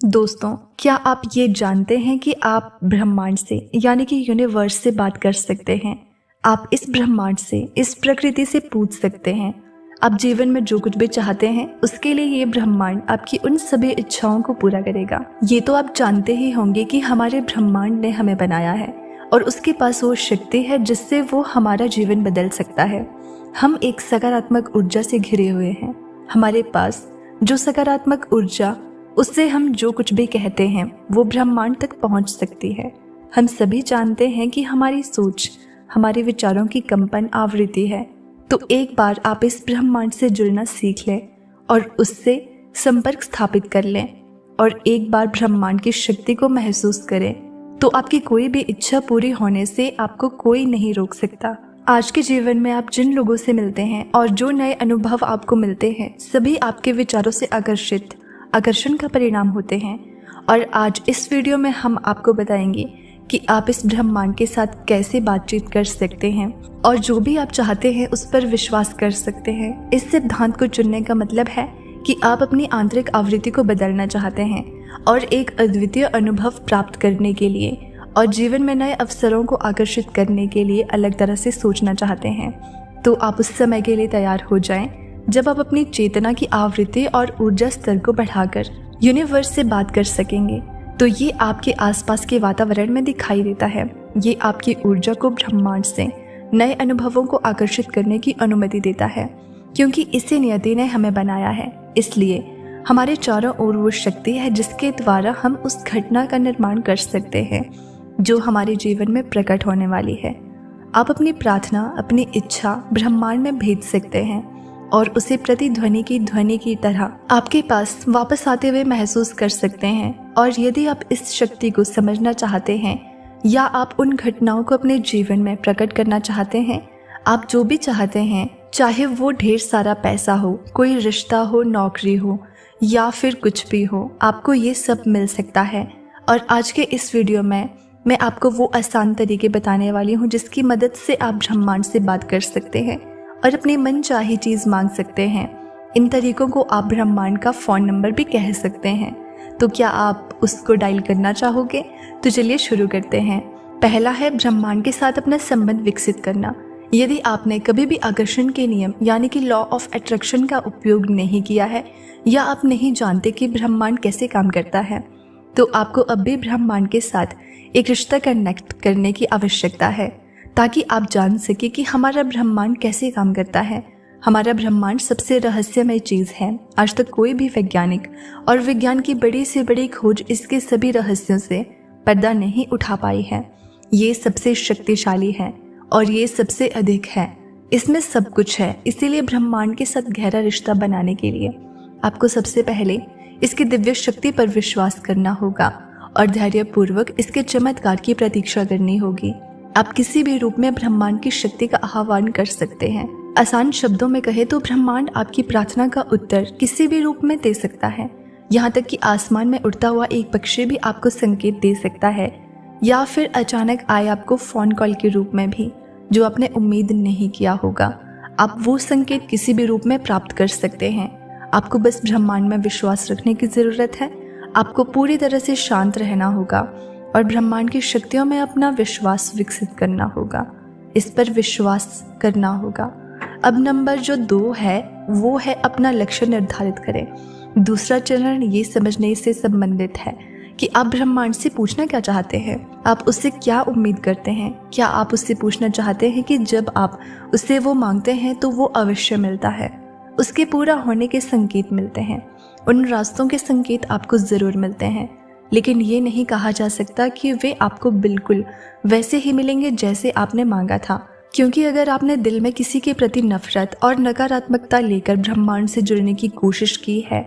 दोस्तों, क्या आप ये जानते हैं कि आप ब्रह्मांड से यानी कि यूनिवर्स से बात कर सकते हैं। आप इस ब्रह्मांड से, इस प्रकृति से पूछ सकते हैं। आप जीवन में जो कुछ भी चाहते हैं उसके लिए ये ब्रह्मांड आपकी उन सभी इच्छाओं को पूरा करेगा। ये तो आप जानते ही होंगे कि हमारे ब्रह्मांड ने हमें बनाया है और उसके पास वो शक्ति है जिससे वो हमारा जीवन बदल सकता है। हम एक सकारात्मक ऊर्जा से घिरे हुए हैं। हमारे पास जो सकारात्मक ऊर्जा, उससे हम जो कुछ भी कहते हैं वो ब्रह्मांड तक पहुंच सकती है। हम सभी जानते हैं कि हमारी सोच हमारे विचारों की कंपन आवृत्ति है। तो एक बार आप इस ब्रह्मांड से जुड़ना सीख लें और उससे संपर्क स्थापित कर लें और एक बार ब्रह्मांड की शक्ति को महसूस करें, तो आपकी कोई भी इच्छा पूरी होने से आपको कोई नहीं रोक सकता। आज के जीवन में आप जिन लोगों से मिलते हैं और जो नए अनुभव आपको मिलते हैं, सभी आपके विचारों से आकर्षण का परिणाम होते हैं। और आज इस वीडियो में हम आपको बताएंगे कि आप इस ब्रह्मांड के साथ कैसे बातचीत कर सकते हैं और जो भी आप चाहते हैं उस पर विश्वास कर सकते हैं। इस सिद्धांत को चुनने का मतलब है कि आप अपनी आंतरिक आवृत्ति को बदलना चाहते हैं और एक अद्वितीय अनुभव प्राप्त करने के लिए और जीवन में नए अवसरों को आकर्षित करने के लिए अलग तरह से सोचना चाहते हैं। तो आप उस समय के लिए तैयार हो जाएं जब आप अपनी चेतना की आवृत्ति और ऊर्जा स्तर को बढ़ाकर यूनिवर्स से बात कर सकेंगे। तो ये आपके आसपास के वातावरण में दिखाई देता है। ये आपकी ऊर्जा को ब्रह्मांड से नए अनुभवों को आकर्षित करने की अनुमति देता है, क्योंकि इसी नियति ने हमें बनाया है। इसलिए हमारे चारों ओर वो शक्ति है जिसके द्वारा हम उस घटना का निर्माण कर सकते हैं जो हमारे जीवन में प्रकट होने वाली है। आप अपनी प्रार्थना, अपनी इच्छा ब्रह्मांड में भेज सकते हैं और उसे प्रतिध्वनि की तरह आपके पास वापस आते हुए महसूस कर सकते हैं। और यदि आप इस शक्ति को समझना चाहते हैं या आप उन घटनाओं को अपने जीवन में प्रकट करना चाहते हैं, आप जो भी चाहते हैं, चाहे वो ढेर सारा पैसा हो, कोई रिश्ता हो, नौकरी हो या फिर कुछ भी हो, आपको ये सब मिल सकता है। और आज के इस वीडियो में मैं आपको वो आसान तरीके बताने वाली हूँ जिसकी मदद से आप ब्रह्मांड से बात कर सकते हैं और अपनी मनचाही चीज़ मांग सकते हैं। इन तरीकों को आप ब्रह्मांड का फ़ोन नंबर भी कह सकते हैं। तो क्या आप उसको डायल करना चाहोगे? तो चलिए शुरू करते हैं। पहला है ब्रह्मांड के साथ अपना संबंध विकसित करना। यदि आपने कभी भी आकर्षण के नियम यानी कि लॉ ऑफ अट्रैक्शन का उपयोग नहीं किया है या आप नहीं जानते कि ब्रह्मांड कैसे काम करता है, तो आपको अब भी ब्रह्मांड के साथ एक रिश्ता कनेक्ट करने की आवश्यकता है ताकि आप जान सके कि हमारा ब्रह्मांड कैसे काम करता है। हमारा ब्रह्मांड सबसे रहस्यमय चीज़ है। आज तक कोई भी वैज्ञानिक और विज्ञान की बड़ी से बड़ी खोज इसके सभी रहस्यों से पर्दा नहीं उठा पाई है। ये सबसे शक्तिशाली है और ये सबसे अधिक है। इसमें सब कुछ है। इसीलिए ब्रह्मांड के साथ गहरा रिश्ता बनाने के लिए आपको सबसे पहले इसकी दिव्य शक्ति पर विश्वास करना होगा और धैर्यपूर्वक इसके चमत्कार की प्रतीक्षा करनी होगी। आप किसी भी रूप में ब्रह्मांड की शक्ति का आह्वान कर सकते हैं। आसान शब्दों में कहे तो ब्रह्मांड आपकी प्रार्थना का उत्तर किसी भी रूप में दे सकता है। यहाँ तक कि आसमान में उड़ता हुआ एक पक्षी भी आपको संकेत दे सकता है, या फिर अचानक आए आपको फोन कॉल के रूप में भी, जो आपने उम्मीद नहीं किया होगा। आप वो संकेत किसी भी रूप में प्राप्त कर सकते हैं। आपको बस ब्रह्मांड में विश्वास रखने की ज़रूरत है। आपको पूरी तरह से शांत रहना होगा और ब्रह्मांड की शक्तियों में अपना विश्वास विकसित करना होगा। इस पर विश्वास करना होगा। अब नंबर जो 2 है वो है अपना लक्ष्य निर्धारित करें। दूसरा चरण ये समझने से संबंधित है कि आप ब्रह्मांड से पूछना क्या चाहते हैं, आप उससे क्या उम्मीद करते हैं। क्या आप उससे पूछना चाहते हैं कि जब आप उससे वो मांगते हैं तो वो अवश्य मिलता है, उसके पूरा होने के संकेत मिलते हैं, उन रास्तों के संकेत आपको ज़रूर मिलते हैं। लेकिन ये नहीं कहा जा सकता कि वे आपको बिल्कुल वैसे ही मिलेंगे जैसे आपने मांगा था, क्योंकि अगर आपने दिल में किसी के प्रति नफरत और नकारात्मकता लेकर ब्रह्मांड से जुड़ने की कोशिश की है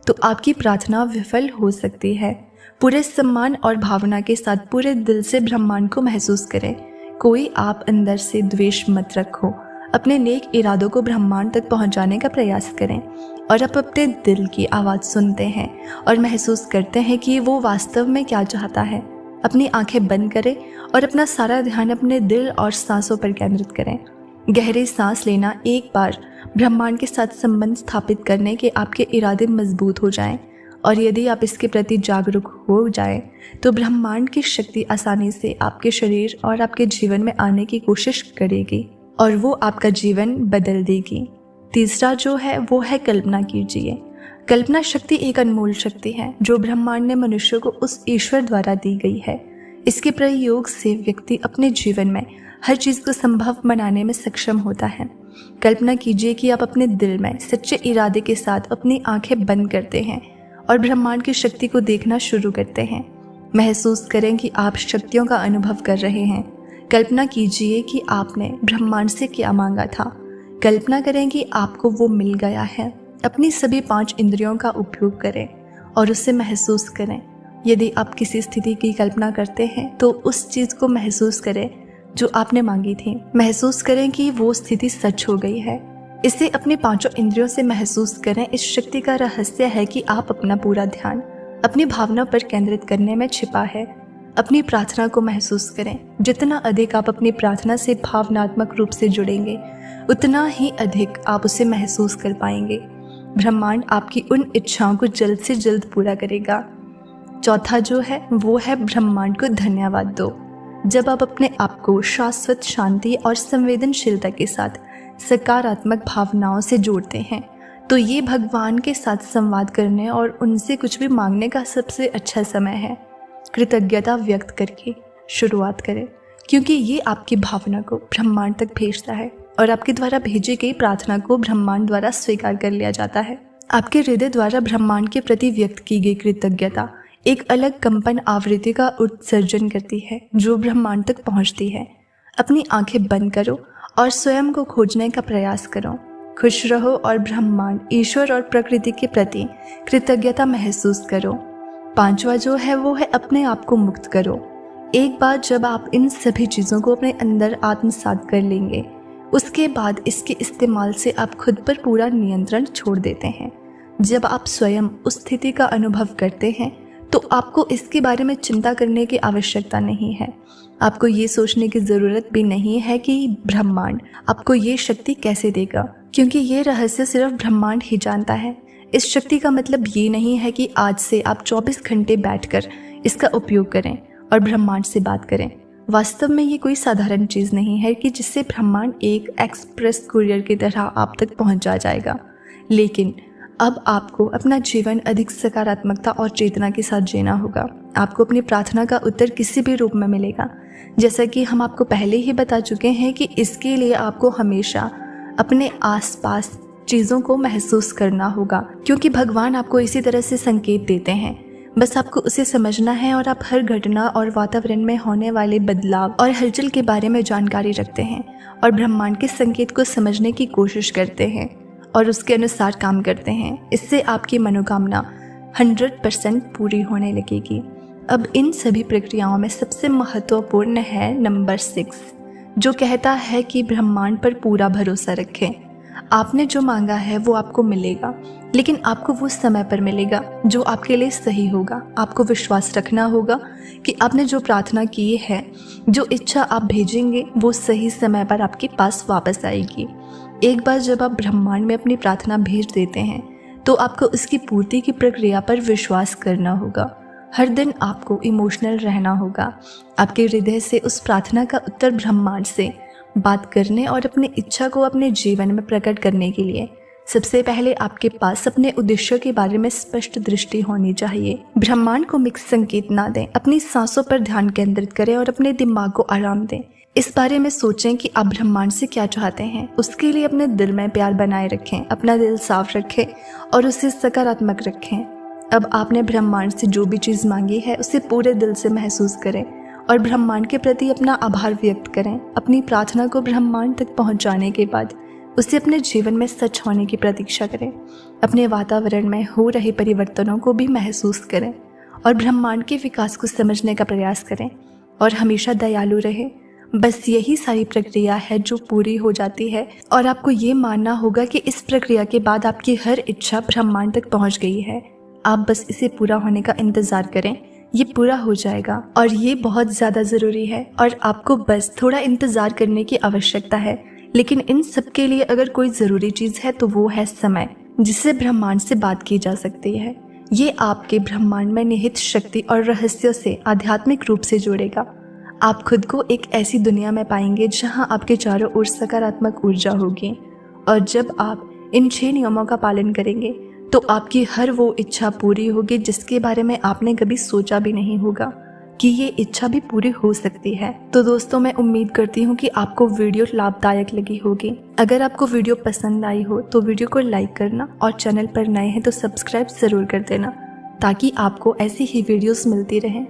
तो आपकी प्रार्थना विफल हो सकती है। पूरे सम्मान और भावना के साथ पूरे दिल से ब्रह्मांड को महसूस करें। कोई आप अंदर से द्वेष मत रखो। अपने नेक इरादों को ब्रह्मांड तक पहुंचाने का प्रयास करें और आप अपने दिल की आवाज़ सुनते हैं और महसूस करते हैं कि वो वास्तव में क्या चाहता है। अपनी आंखें बंद करें और अपना सारा ध्यान अपने दिल और सांसों पर केंद्रित करें। गहरी सांस लेना। एक बार ब्रह्मांड के साथ संबंध स्थापित करने के आपके इरादे मजबूत हो जाएं और यदि आप इसके प्रति जागरूक हो जाए तो ब्रह्मांड की शक्ति आसानी से आपके शरीर और आपके जीवन में आने की कोशिश करेगी और वो आपका जीवन बदल देगी। तीसरा जो है वो है कल्पना कीजिए। कल्पना शक्ति एक अनमोल शक्ति है जो ब्रह्मांड ने मनुष्य को उस ईश्वर द्वारा दी गई है। इसके प्रयोग से व्यक्ति अपने जीवन में हर चीज़ को संभव बनाने में सक्षम होता है। कल्पना कीजिए कि आप अपने दिल में सच्चे इरादे के साथ अपनी आंखें बंद करते हैं और ब्रह्मांड की शक्ति को देखना शुरू करते हैं। महसूस करें कि आप शक्तियों का अनुभव कर रहे हैं। कल्पना कीजिए कि आपने ब्रह्मांड से क्या मांगा था। कल्पना करें कि आपको वो मिल गया है। अपनी सभी 5 इंद्रियों का उपयोग करें और उसे महसूस करें। यदि आप किसी स्थिति की कल्पना करते हैं तो उस चीज़ को महसूस करें जो आपने मांगी थी। महसूस करें कि वो स्थिति सच हो गई है। इसे अपनी 5 इंद्रियों से महसूस करें। इस शक्ति का रहस्य है कि आप अपना पूरा ध्यान अपनी भावना पर केंद्रित करने में छिपा है। अपनी प्रार्थना को महसूस करें। जितना अधिक आप अपनी प्रार्थना से भावनात्मक रूप से जुड़ेंगे उतना ही अधिक आप उसे महसूस कर पाएंगे। ब्रह्मांड आपकी उन इच्छाओं को जल्द से जल्द पूरा करेगा। चौथा जो है वो है ब्रह्मांड को धन्यवाद दो। जब आप अपने आप को शाश्वत शांति और संवेदनशीलता के साथ सकारात्मक भावनाओं से जोड़ते हैं तो ये भगवान के साथ संवाद करने और उनसे कुछ भी मांगने का सबसे अच्छा समय है। कृतज्ञता व्यक्त करके शुरुआत करें क्योंकि ये आपकी भावना को ब्रह्मांड तक भेजता है और आपके द्वारा भेजी गई प्रार्थना को ब्रह्मांड द्वारा स्वीकार कर लिया जाता है। आपके हृदय द्वारा ब्रह्मांड के प्रति व्यक्त की गई कृतज्ञता एक अलग कंपन आवृत्ति का उत्सर्जन करती है जो ब्रह्मांड तक पहुंचती है। अपनी आंखें बंद करो और स्वयं को खोजने का प्रयास करो। खुश रहो और ब्रह्मांड, ईश्वर और प्रकृति के प्रति कृतज्ञता महसूस करो। 5वां जो है वो है अपने आप को मुक्त करो। एक बार जब आप इन सभी चीज़ों को अपने अंदर आत्मसात कर लेंगे उसके बाद इसके इस्तेमाल से आप खुद पर पूरा नियंत्रण छोड़ देते हैं। जब आप स्वयं उस स्थिति का अनुभव करते हैं तो आपको इसके बारे में चिंता करने की आवश्यकता नहीं है। आपको ये सोचने की ज़रूरत भी नहीं है कि ब्रह्मांड आपको ये शक्ति कैसे देगा, क्योंकि ये रहस्य सिर्फ ब्रह्मांड ही जानता है। इस शक्ति का मतलब ये नहीं है कि आज से आप 24 घंटे बैठकर इसका उपयोग करें और ब्रह्मांड से बात करें। वास्तव में ये कोई साधारण चीज़ नहीं है कि जिससे ब्रह्मांड एक एक्सप्रेस कुरियर की तरह आप तक पहुंचा जाएगा। लेकिन अब आपको अपना जीवन अधिक सकारात्मकता और चेतना के साथ जीना होगा। आपको अपनी प्रार्थना का उत्तर किसी भी रूप में मिलेगा। जैसा कि हम आपको पहले ही बता चुके हैं कि इसके लिए आपको हमेशा अपने आसपास चीज़ों को महसूस करना होगा, क्योंकि भगवान आपको इसी तरह से संकेत देते हैं। बस आपको उसे समझना है और आप हर घटना और वातावरण में होने वाले बदलाव और हलचल के बारे में जानकारी रखते हैं और ब्रह्मांड के संकेत को समझने की कोशिश करते हैं और उसके अनुसार काम करते हैं। इससे आपकी मनोकामना 100% पूरी होने लगेगी। अब इन सभी प्रक्रियाओं में सबसे महत्वपूर्ण है नंबर 6, जो कहता है कि ब्रह्मांड पर पूरा भरोसा रखें। आपने जो मांगा है वो आपको मिलेगा, लेकिन आपको वो समय पर मिलेगा जो आपके लिए सही होगा। आपको विश्वास रखना होगा कि आपने जो प्रार्थना की है, जो इच्छा आप भेजेंगे वो सही समय पर आपके पास वापस आएगी। एक बार जब आप ब्रह्मांड में अपनी प्रार्थना भेज देते हैं तो आपको उसकी पूर्ति की प्रक्रिया पर विश्वास करना होगा। हर दिन आपको इमोशनल रहना होगा। आपके हृदय से उस प्रार्थना का उत्तर ब्रह्मांड से बात करने और अपनी इच्छा को अपने जीवन में प्रकट करने के लिए सबसे पहले आपके पास अपने उद्देश्य के बारे में स्पष्ट दृष्टि होनी चाहिए। ब्रह्मांड को मिक्स संकेत ना दें। अपनी सांसों पर ध्यान केंद्रित करें और अपने दिमाग को आराम दें। इस बारे में सोचें कि आप ब्रह्मांड से क्या चाहते हैं। उसके लिए अपने दिल में प्यार बनाए रखें, अपना दिल साफ रखें और उसे सकारात्मक रखें। अब आपने ब्रह्मांड से जो भी चीज़ मांगी है उसे पूरे दिल से महसूस करें और ब्रह्मांड के प्रति अपना आभार व्यक्त करें। अपनी प्रार्थना को ब्रह्मांड तक पहुंचाने के बाद उसे अपने जीवन में सच होने की प्रतीक्षा करें। अपने वातावरण में हो रहे परिवर्तनों को भी महसूस करें और ब्रह्मांड के विकास को समझने का प्रयास करें और हमेशा दयालु रहें। बस यही सारी प्रक्रिया है जो पूरी हो जाती है और आपको ये मानना होगा कि इस प्रक्रिया के बाद आपकी हर इच्छा ब्रह्मांड तक पहुंच गई है। आप बस इसे पूरा होने का इंतज़ार करें। ये पूरा हो जाएगा और ये बहुत ज़्यादा ज़रूरी है और आपको बस थोड़ा इंतज़ार करने की आवश्यकता है। लेकिन इन सब के लिए अगर कोई ज़रूरी चीज़ है तो वो है समय, जिससे ब्रह्मांड से बात की जा सकती है। ये आपके ब्रह्मांड में निहित शक्ति और रहस्यों से आध्यात्मिक रूप से जोड़ेगा। आप खुद को एक ऐसी दुनिया में पाएंगे जहां आपके चारों ओर सकारात्मक ऊर्जा होगी। और जब आप इन 6 नियमों का पालन करेंगे तो आपकी हर वो इच्छा पूरी होगी जिसके बारे में आपने कभी सोचा भी नहीं होगा कि ये इच्छा भी पूरी हो सकती है। तो दोस्तों, मैं उम्मीद करती हूँ कि आपको वीडियो लाभदायक लगी होगी। अगर आपको वीडियो पसंद आई हो तो वीडियो को लाइक करना और चैनल पर नए हैं तो सब्सक्राइब ज़रूर कर देना ताकि आपको ऐसी ही वीडियोस मिलती रहें।